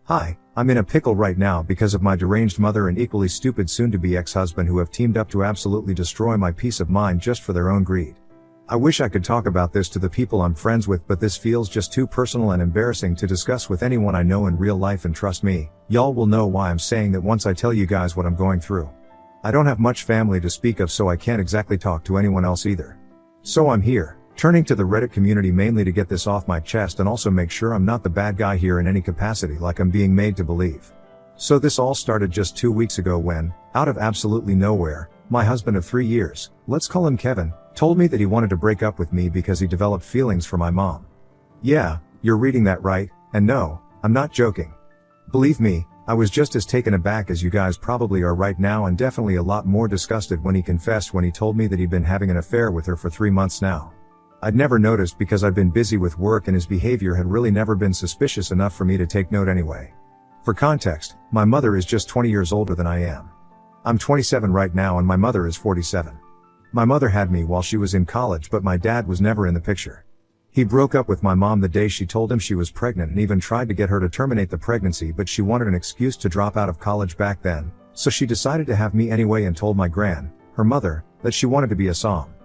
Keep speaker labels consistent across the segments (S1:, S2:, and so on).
S1: Hi, I'm in a pickle right now because of my deranged mother and equally stupid soon-to-be ex-husband who have teamed up to absolutely destroy my peace of mind just for their own greed. I wish I could talk about this to the people I'm friends with, but this feels just too personal and embarrassing to discuss with anyone I know in real life, and trust me, y'all will know why I'm saying that once I tell you guys what I'm going through. I don't have much family to speak of, so I can't exactly talk to anyone else either. So I'm here, turning to the Reddit community mainly to get this off my chest and also make sure I'm not the bad guy here in any capacity like I'm being made to believe. So this all started just 2 weeks ago when, out of absolutely nowhere, my husband of 3 years, let's call him Kevin, told me that he wanted to break up with me because he developed feelings for my mom. Yeah, you're reading that right, and no, I'm not joking. Believe me, I was just as taken aback as you guys probably are right now, and definitely a lot more disgusted when he confessed when he told me that he'd been having an affair with her for 3 months now. I'd never noticed because I'd been busy with work and his behavior had really never been suspicious enough for me to take note anyway. For context, my mother is just 20 years older than I am. I'm 27 right now and my mother is 47. My mother had me while she was in college, but my dad was never in the picture. He broke up with my mom the day she told him she was pregnant and even tried to get her to terminate the pregnancy, but she wanted an excuse to drop out of college back then, so she decided to have me anyway and told her mother, that she wanted to be a som.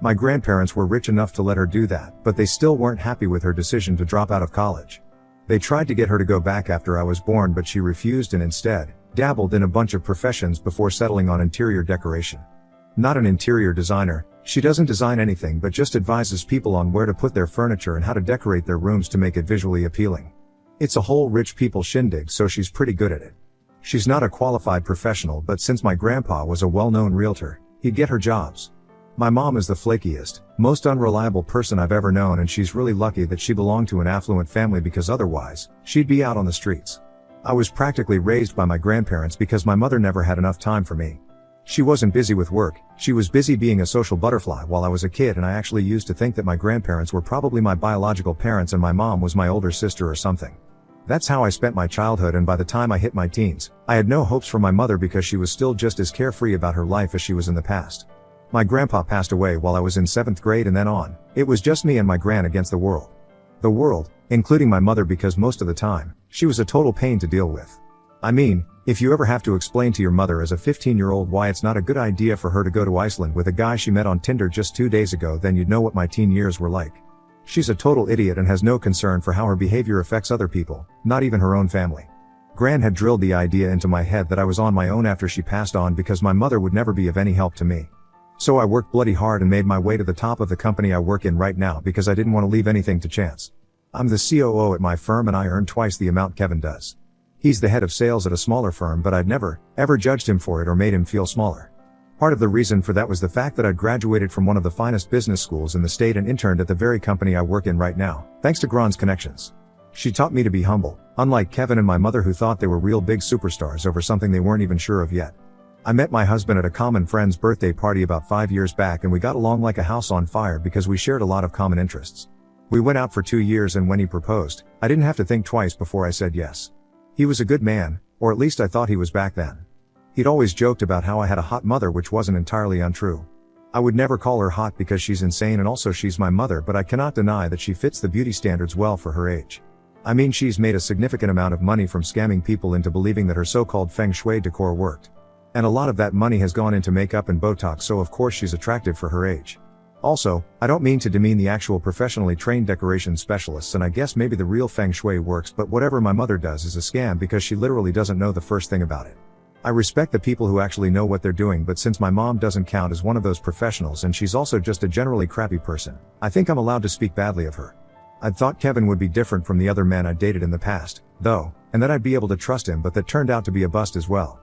S1: My grandparents were rich enough to let her do that, but they still weren't happy with her decision to drop out of college. They tried to get her to go back after I was born, but she refused and instead dabbled in a bunch of professions before settling on interior decoration. Not an interior designer, she doesn't design anything but just advises people on where to put their furniture and how to decorate their rooms to make it visually appealing. It's a whole rich people shindig, so she's pretty good at it. She's not a qualified professional, but since my grandpa was a well-known realtor, he'd get her jobs. My mom is the flakiest, most unreliable person I've ever known, and she's really lucky that she belonged to an affluent family because otherwise, she'd be out on the streets. I was practically raised by my grandparents because my mother never had enough time for me. She wasn't busy with work, she was busy being a social butterfly while I was a kid, and I actually used to think that my grandparents were probably my biological parents and my mom was my older sister or something. That's how I spent my childhood, and by the time I hit my teens, I had no hopes for my mother because she was still just as carefree about her life as she was in the past. My grandpa passed away while I was in 7th grade, and then on, it was just me and my gran against the world. The world, including my mother, because most of the time, she was a total pain to deal with. I mean, if you ever have to explain to your mother as a 15-year-old why it's not a good idea for her to go to Iceland with a guy she met on Tinder just 2 days ago, then you'd know what my teen years were like. She's a total idiot and has no concern for how her behavior affects other people, not even her own family. Gran had drilled the idea into my head that I was on my own after she passed on because my mother would never be of any help to me. So I worked bloody hard and made my way to the top of the company I work in right now because I didn't want to leave anything to chance. I'm the COO at my firm and I earn twice the amount Kevin does. He's the head of sales at a smaller firm, but I'd never, ever judged him for it or made him feel smaller. Part of the reason for that was the fact that I'd graduated from one of the finest business schools in the state and interned at the very company I work in right now, thanks to Gran's connections. She taught me to be humble, unlike Kevin and my mother who thought they were real big superstars over something they weren't even sure of yet. I met my husband at a common friend's birthday party about 5 years back, and we got along like a house on fire because we shared a lot of common interests. We went out for 2 years, and when he proposed, I didn't have to think twice before I said yes. He was a good man, or at least I thought he was back then. He'd always joked about how I had a hot mother, which wasn't entirely untrue. I would never call her hot because she's insane and also she's my mother, but I cannot deny that she fits the beauty standards well for her age. I mean, she's made a significant amount of money from scamming people into believing that her so-called feng shui decor worked. And a lot of that money has gone into makeup and Botox, so of course she's attractive for her age. Also, I don't mean to demean the actual professionally trained decoration specialists, and I guess maybe the real feng shui works, but whatever my mother does is a scam because she literally doesn't know the first thing about it. I respect the people who actually know what they're doing, but since my mom doesn't count as one of those professionals and she's also just a generally crappy person, I think I'm allowed to speak badly of her. I'd thought Kevin would be different from the other men I dated in the past, though, and that I'd be able to trust him, but that turned out to be a bust as well.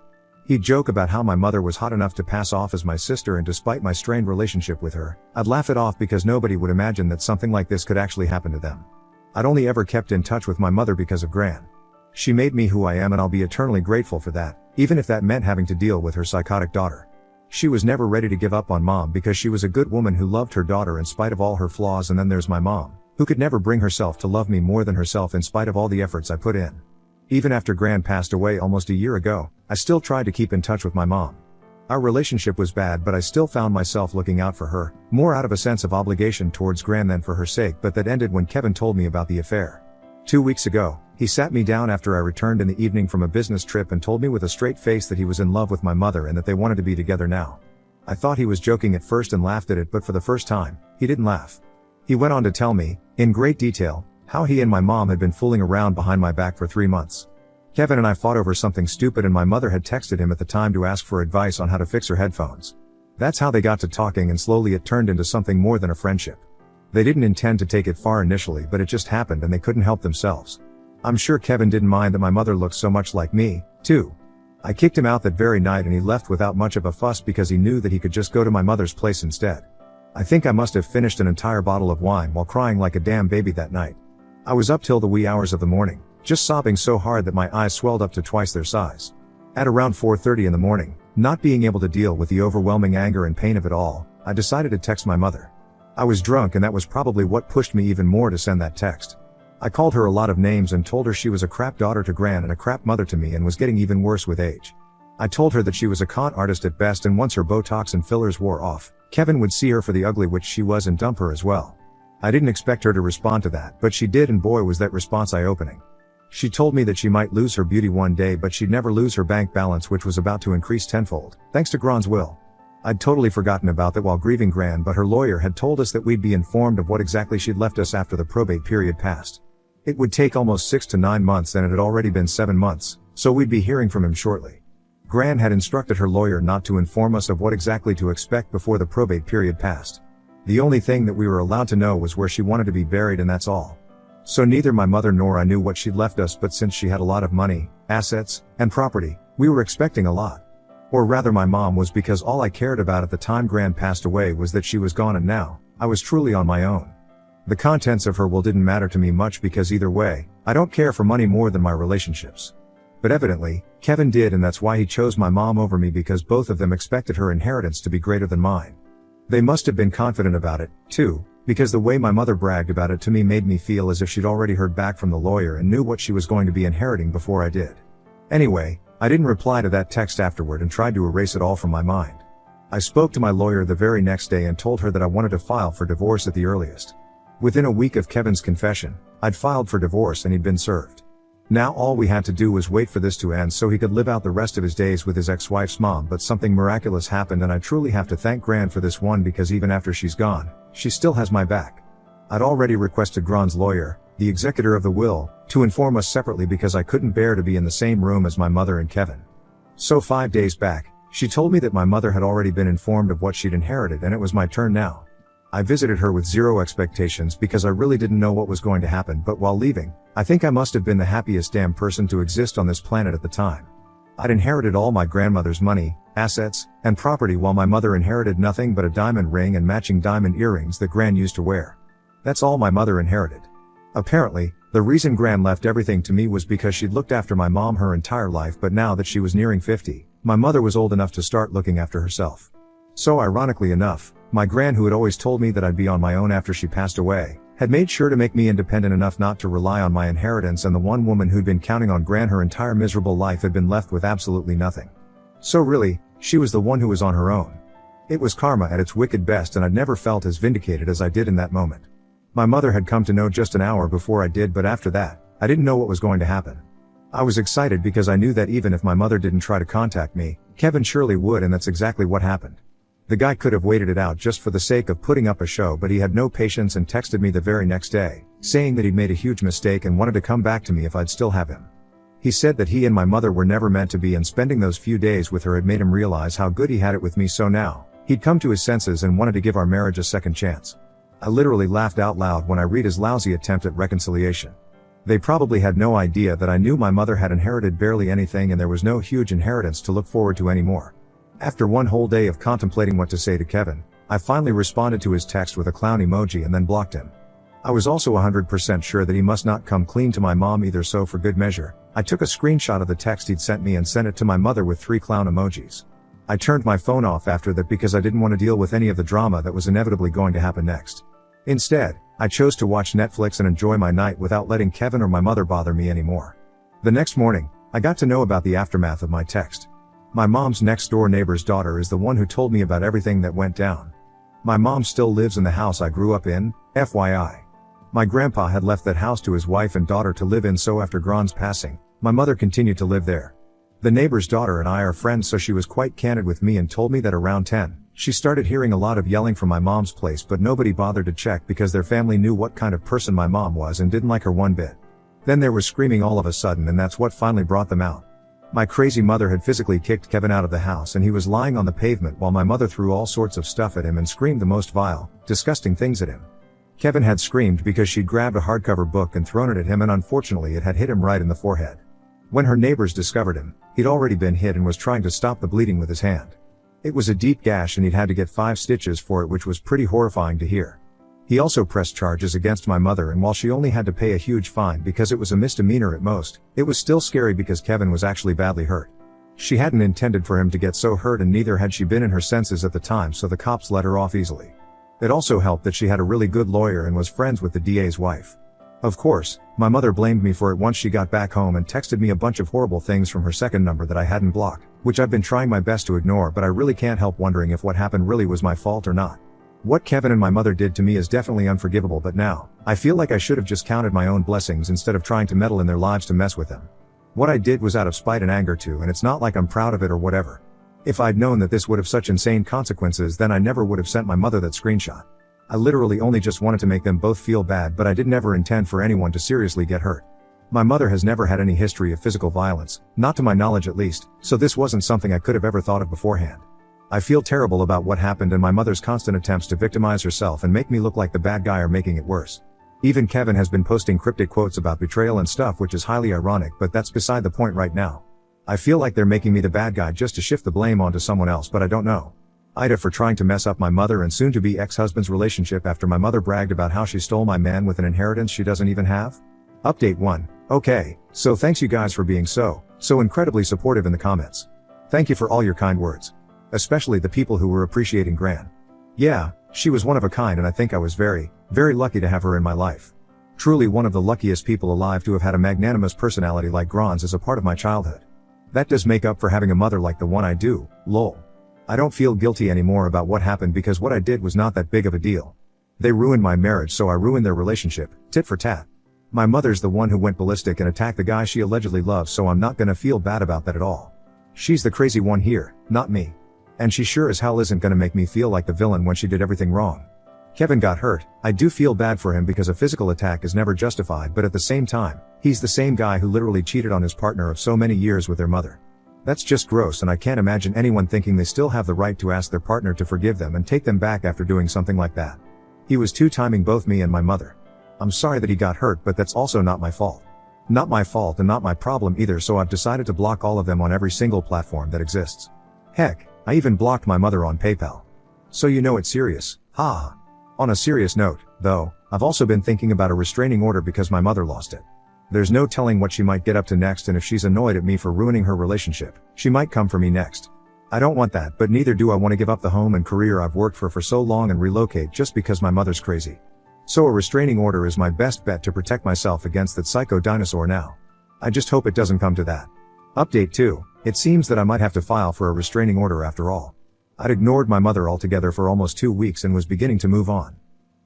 S1: He'd joke about how my mother was hot enough to pass off as my sister, and despite my strained relationship with her, I'd laugh it off because nobody would imagine that something like this could actually happen to them. I'd only ever kept in touch with my mother because of Gran. She made me who I am, and I'll be eternally grateful for that, even if that meant having to deal with her psychotic daughter. She was never ready to give up on mom because she was a good woman who loved her daughter in spite of all her flaws, and then there's my mom, who could never bring herself to love me more than herself in spite of all the efforts I put in. Even after Gran passed away almost a year ago, I still tried to keep in touch with my mom. Our relationship was bad, but I still found myself looking out for her, more out of a sense of obligation towards Gran than for her sake, but that ended when Kevin told me about the affair. 2 weeks ago, He sat me down after I returned in the evening from a business trip and told me with a straight face that he was in love with my mother and that they wanted to be together now. I thought he was joking at first and laughed at it, but for the first time, he didn't laugh. He went on to tell me, in great detail, how he and my mom had been fooling around behind my back for 3 months. Kevin and I fought over something stupid and my mother had texted him at the time to ask for advice on how to fix her headphones. That's how they got to talking, and slowly it turned into something more than a friendship. They didn't intend to take it far initially, but it just happened and they couldn't help themselves. I'm sure Kevin didn't mind that my mother looked so much like me, too. I kicked him out that very night and he left without much of a fuss because he knew that he could just go to my mother's place instead. I think I must have finished an entire bottle of wine while crying like a damn baby that night. I was up till the wee hours of the morning, just sobbing so hard that my eyes swelled up to twice their size. At around 4:30 in the morning, not being able to deal with the overwhelming anger and pain of it all, I decided to text my mother. I was drunk and that was probably what pushed me even more to send that text. I called her a lot of names and told her she was a crap daughter to Gran and a crap mother to me and was getting even worse with age. I told her that she was a con artist at best, and once her Botox and fillers wore off, Kevin would see her for the ugly which she was and dump her as well. I didn't expect her to respond to that, but she did, and boy was that response eye-opening. She told me that she might lose her beauty one day, but she'd never lose her bank balance, which was about to increase tenfold, thanks to Gran's will. I'd totally forgotten about that while grieving Gran, but her lawyer had told us that we'd be informed of what exactly she'd left us after the probate period passed. It would take almost 6 to 9 months and it had already been 7 months, so we'd be hearing from him shortly. Gran had instructed her lawyer not to inform us of what exactly to expect before the probate period passed. The only thing that we were allowed to know was where she wanted to be buried, and that's all. So neither my mother nor I knew what she'd left us, but since she had a lot of money, assets, and property, we were expecting a lot. Or rather my mom was, because all I cared about at the time Gran passed away was that she was gone and now, I was truly on my own. The contents of her will didn't matter to me much because either way, I don't care for money more than my relationships. But evidently, Kevin did, and that's why he chose my mom over me, because both of them expected her inheritance to be greater than mine. They must have been confident about it, too, because the way my mother bragged about it to me made me feel as if she'd already heard back from the lawyer and knew what she was going to be inheriting before I did. Anyway, I didn't reply to that text afterward and tried to erase it all from my mind. I spoke to my lawyer the very next day and told her that I wanted to file for divorce at the earliest. Within a week of Kevin's confession, I'd filed for divorce and he'd been served. Now all we had to do was wait for this to end so he could live out the rest of his days with his ex-wife's mom, but something miraculous happened and I truly have to thank Gran for this one, because even after she's gone, she still has my back. I'd already requested Gran's lawyer, the executor of the will, to inform us separately because I couldn't bear to be in the same room as my mother and Kevin. So 5 days back, she told me that my mother had already been informed of what she'd inherited and it was my turn now. I visited her with zero expectations because I really didn't know what was going to happen, but while leaving, I think I must have been the happiest damn person to exist on this planet at the time. I'd inherited all my grandmother's money, assets, and property, while my mother inherited nothing but a diamond ring and matching diamond earrings that Gran used to wear. That's all my mother inherited. Apparently, the reason Gran left everything to me was because she'd looked after my mom her entire life, but now that she was nearing 50, my mother was old enough to start looking after herself. So ironically enough, my Gran, who had always told me that I'd be on my own after she passed away, had made sure to make me independent enough not to rely on my inheritance, and the one woman who'd been counting on Gran her entire miserable life had been left with absolutely nothing. So really, she was the one who was on her own. It was karma at its wicked best, and I'd never felt as vindicated as I did in that moment. My mother had come to know just an hour before I did, but after that, I didn't know what was going to happen. I was excited because I knew that even if my mother didn't try to contact me, Kevin surely would, and that's exactly what happened. The guy could have waited it out just for the sake of putting up a show, but he had no patience and texted me the very next day, saying that he'd made a huge mistake and wanted to come back to me if I'd still have him. He said that he and my mother were never meant to be, and spending those few days with her had made him realize how good he had it with me, so now, he'd come to his senses and wanted to give our marriage a second chance. I literally laughed out loud when I read his lousy attempt at reconciliation. They probably had no idea that I knew my mother had inherited barely anything and there was no huge inheritance to look forward to anymore. After one whole day of contemplating what to say to Kevin, I finally responded to his text with a clown emoji and then blocked him. I was also 100% sure that he must not come clean to my mom either, so for good measure, I took a screenshot of the text he'd sent me and sent it to my mother with 3 clown emojis. I turned my phone off after that because I didn't want to deal with any of the drama that was inevitably going to happen next. Instead, I chose to watch Netflix and enjoy my night without letting Kevin or my mother bother me anymore. The next morning, I got to know about the aftermath of my text. My mom's next door neighbor's daughter is the one who told me about everything that went down. My mom still lives in the house I grew up in, FYI. My grandpa had left that house to his wife and daughter to live in, so after Gron's passing, my mother continued to live there. The neighbor's daughter and I are friends, so she was quite candid with me and told me that around 10, she started hearing a lot of yelling from my mom's place, but nobody bothered to check because their family knew what kind of person my mom was and didn't like her one bit. Then there was screaming all of a sudden, and that's what finally brought them out. My crazy mother had physically kicked Kevin out of the house, and he was lying on the pavement while my mother threw all sorts of stuff at him and screamed the most vile, disgusting things at him. Kevin had screamed because she'd grabbed a hardcover book and thrown it at him, and unfortunately it had hit him right in the forehead. When her neighbors discovered him, he'd already been hit and was trying to stop the bleeding with his hand. It was a deep gash and he'd had to get 5 stitches for it, which was pretty horrifying to hear. He also pressed charges against my mother, and while she only had to pay a huge fine because it was a misdemeanor at most, it was still scary because Kevin was actually badly hurt. She hadn't intended for him to get so hurt, and neither had she been in her senses at the time, so the cops let her off easily. It also helped that she had a really good lawyer and was friends with the DA's wife. Of course, my mother blamed me for it once she got back home and texted me a bunch of horrible things from her second number that I hadn't blocked, which I've been trying my best to ignore, but I really can't help wondering if what happened really was my fault or not. What Kevin and my mother did to me is definitely unforgivable, but now, I feel like I should have just counted my own blessings instead of trying to meddle in their lives to mess with them. What I did was out of spite and anger too, and it's not like I'm proud of it or whatever. If I'd known that this would have such insane consequences, then I never would have sent my mother that screenshot. I literally only just wanted to make them both feel bad, but I did never intend for anyone to seriously get hurt. My mother has never had any history of physical violence, not to my knowledge at least, so this wasn't something I could have ever thought of beforehand. I feel terrible about what happened, and my mother's constant attempts to victimize herself and make me look like the bad guy are making it worse. Even Kevin has been posting cryptic quotes about betrayal and stuff, which is highly ironic, but that's beside the point right now. I feel like they're making me the bad guy just to shift the blame onto someone else, but I don't know. Ida for trying to mess up my mother and soon-to-be ex-husband's relationship after my mother bragged about how she stole my man with an inheritance she doesn't even have? Update 1. Okay, so thanks you guys for being so incredibly supportive in the comments. Thank you for all your kind words. Especially the people who were appreciating Gran. Yeah, she was one of a kind, and I think I was very lucky to have her in my life. Truly one of the luckiest people alive to have had a magnanimous personality like Gron's as a part of my childhood. That does make up for having a mother like the one I do, lol. I don't feel guilty anymore about what happened because what I did was not that big of a deal. They ruined my marriage, so I ruined their relationship, tit for tat. My mother's the one who went ballistic and attacked the guy she allegedly loves, so I'm not gonna feel bad about that at all. She's the crazy one here, not me. And she sure as hell isn't gonna make me feel like the villain when she did everything wrong. Kevin got hurt. I do feel bad for him because a physical attack is never justified, but at the same time, he's the same guy who literally cheated on his partner of so many years with their mother. That's just gross, and I can't imagine anyone thinking they still have the right to ask their partner to forgive them and take them back after doing something like that. He was two-timing both me and my mother. I'm sorry that he got hurt, but that's also not my fault. Not my fault and not my problem either, so I've decided to block all of them on every single platform that exists. Heck, I even blocked my mother on PayPal. So you know it's serious, haha. On a serious note, though, I've also been thinking about a restraining order because my mother lost it. There's no telling what she might get up to next, and if she's annoyed at me for ruining her relationship, she might come for me next. I don't want that, but neither do I want to give up the home and career I've worked for so long and relocate just because my mother's crazy. So a restraining order is my best bet to protect myself against that psycho dinosaur now. I just hope it doesn't come to that. Update 2. It seems that I might have to file for a restraining order after all. I'd ignored my mother altogether for almost 2 weeks and was beginning to move on.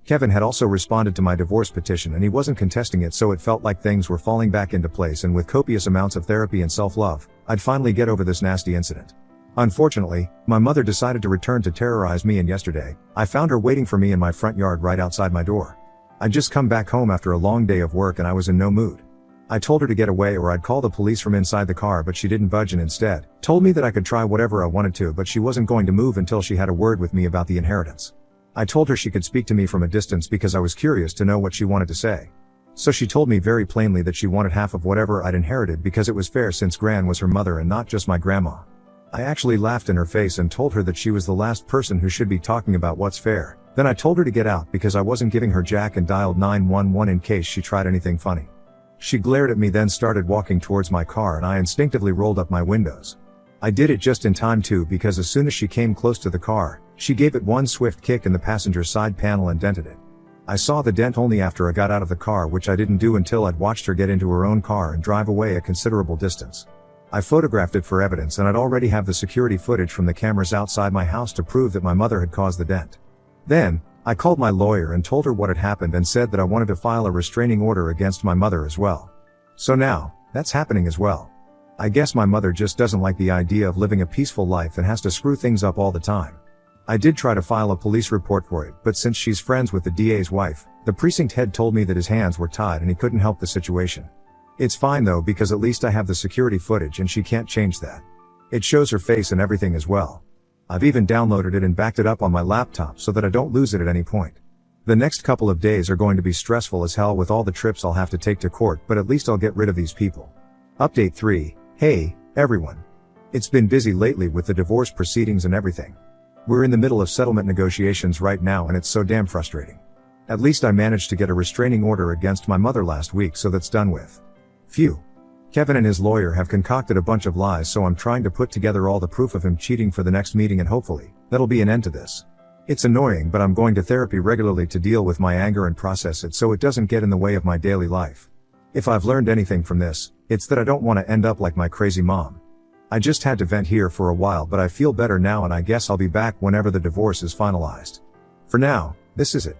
S1: Kevin had also responded to my divorce petition and he wasn't contesting it, so it felt like things were falling back into place, and with copious amounts of therapy and self-love, I'd finally get over this nasty incident. Unfortunately, my mother decided to return to terrorize me, and yesterday, I found her waiting for me in my front yard right outside my door. I'd just come back home after a long day of work and I was in no mood. I told her to get away or I'd call the police from inside the car, but she didn't budge and instead told me that I could try whatever I wanted to, but she wasn't going to move until she had a word with me about the inheritance. I told her she could speak to me from a distance because I was curious to know what she wanted to say. So she told me very plainly that she wanted half of whatever I'd inherited because it was fair since Gran was her mother and not just my grandma. I actually laughed in her face and told her that she was the last person who should be talking about what's fair. Then I told her to get out because I wasn't giving her jack and dialed 911 in case she tried anything funny. She glared at me, then started walking towards my car, and I instinctively rolled up my windows. I did it just in time too, because as soon as she came close to the car, she gave it one swift kick in the passenger side panel and dented it. I saw the dent only after I got out of the car, which I didn't do until I'd watched her get into her own car and drive away a considerable distance. I photographed it for evidence, and I'd already have the security footage from the cameras outside my house to prove that my mother had caused the dent. Then, I called my lawyer and told her what had happened and said that I wanted to file a restraining order against my mother as well. So now, that's happening as well. I guess my mother just doesn't like the idea of living a peaceful life and has to screw things up all the time. I did try to file a police report for it, but since she's friends with the DA's wife, the precinct head told me that his hands were tied and he couldn't help the situation. It's fine though, because at least I have the security footage and she can't change that. It shows her face and everything as well. I've even downloaded it and backed it up on my laptop so that I don't lose it at any point. The next couple of days are going to be stressful as hell with all the trips I'll have to take to court, but at least I'll get rid of these people. Update 3. Hey, everyone. It's been busy lately with the divorce proceedings and everything. We're in the middle of settlement negotiations right now and it's so damn frustrating. At least I managed to get a restraining order against my mother last week, so that's done with. Phew. Kevin and his lawyer have concocted a bunch of lies, so I'm trying to put together all the proof of him cheating for the next meeting and hopefully, that'll be an end to this. It's annoying, but I'm going to therapy regularly to deal with my anger and process it so it doesn't get in the way of my daily life. If I've learned anything from this, it's that I don't want to end up like my crazy mom. I just had to vent here for a while, but I feel better now and I guess I'll be back whenever the divorce is finalized. For now, this is it.